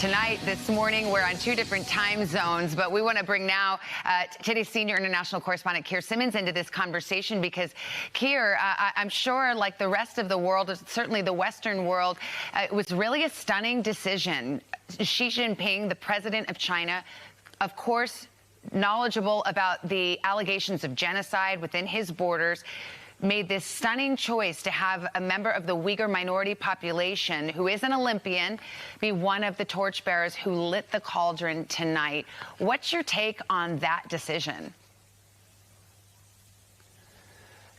Tonight, this morning, we're on two different time zones, but we want to bring now today's senior international correspondent, Keir Simmons, into this conversation because, Keir, I'm sure, like the rest of the world, certainly the Western world, it was really a stunning decision. Xi Jinping, the president of China, of course, knowledgeable about the allegations of genocide within his borders, made this stunning choice to have a member of the Uyghur minority population, who is an Olympian, be one of the torchbearers who lit the cauldron tonight. What's your take on that decision?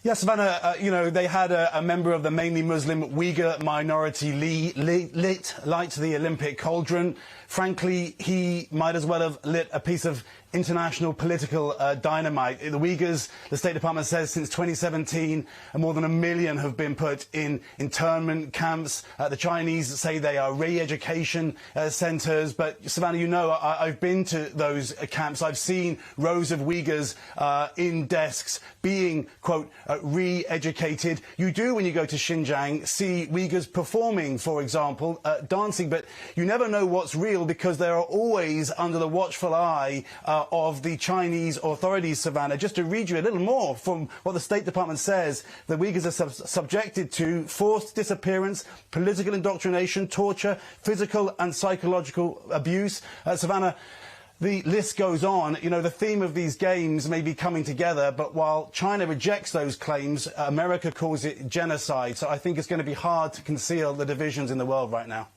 Yes, Savannah, they had a member of the mainly Muslim Uyghur minority light the Olympic cauldron. Frankly, he might as well have lit a piece of international political dynamite. The Uyghurs, the State Department says, since 2017, more than 1 million have been put in internment camps. The Chinese say they are re-education centres. But, Savannah, I've been to those camps. I've seen rows of Uyghurs in desks being, quote, re-educated. You do, when you go to Xinjiang, see Uyghurs performing, for example, dancing. But you never know what's real because they are always under the watchful eye of the Chinese authorities, Savannah. Just to read you a little more from what the State Department says, the Uyghurs are subjected to forced disappearance, political indoctrination, torture, physical and psychological abuse. Savannah, the list goes on. The theme of these games may be coming together, but while China rejects those claims, America calls it genocide. So I think it's going to be hard to conceal the divisions in the world right now.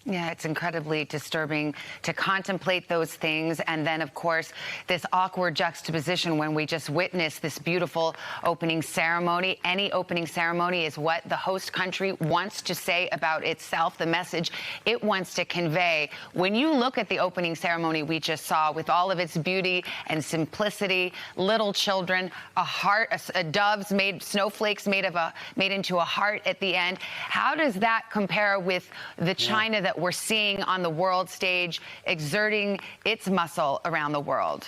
Yeah, it's incredibly disturbing to contemplate those things. And then, of course, this awkward juxtaposition when we just witnessed this beautiful opening ceremony. Any opening ceremony is what the host country wants to say about itself, the message it wants to convey. When you look at the opening ceremony we just saw, with all of its beauty and simplicity, little children, a heart, a doves made, snowflakes made into a heart at the end. How does that compare with the China that we're seeing on the world stage exerting its muscle around the world?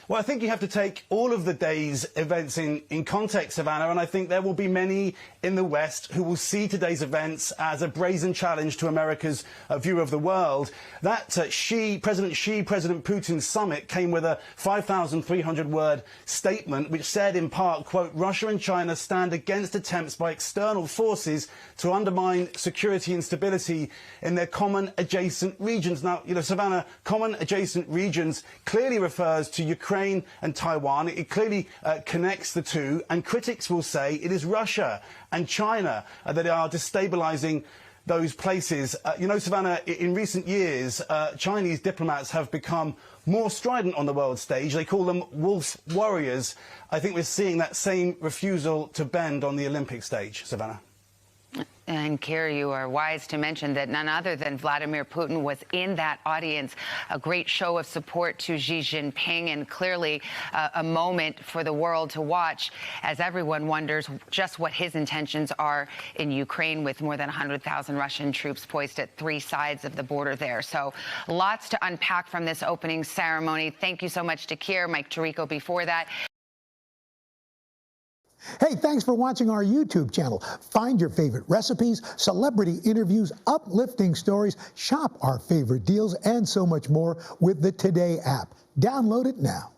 Well, I think you have to take all of the day's events in context, Savannah, and I think there will be many in the West who will see today's events as a brazen challenge to America's view of the world. That President Putin's summit came with a 5,300-word statement which said in part, quote, Russia and China stand against attempts by external forces to undermine security and stability in their common adjacent regions. Now, Savannah, common adjacent regions clearly refers to Ukraine and Taiwan. It clearly connects the two, and critics will say it is Russia and China that are destabilising those places. Savannah, in recent years, Chinese diplomats have become more strident on the world stage. They call them wolf warriors. I think we're seeing that same refusal to bend on the Olympic stage, Savannah. And, Keir, you are wise to mention that none other than Vladimir Putin was in that audience. A great show of support to Xi Jinping, and clearly a moment for the world to watch as everyone wonders just what his intentions are in Ukraine, with more than 100,000 Russian troops poised at three sides of the border there. So lots to unpack from this opening ceremony. Thank you so much to Keir. Mike Tirico before that. Hey, thanks for watching our YouTube channel. Find your favorite recipes, celebrity interviews, uplifting stories, shop our favorite deals, and so much more with the Today app. Download it now.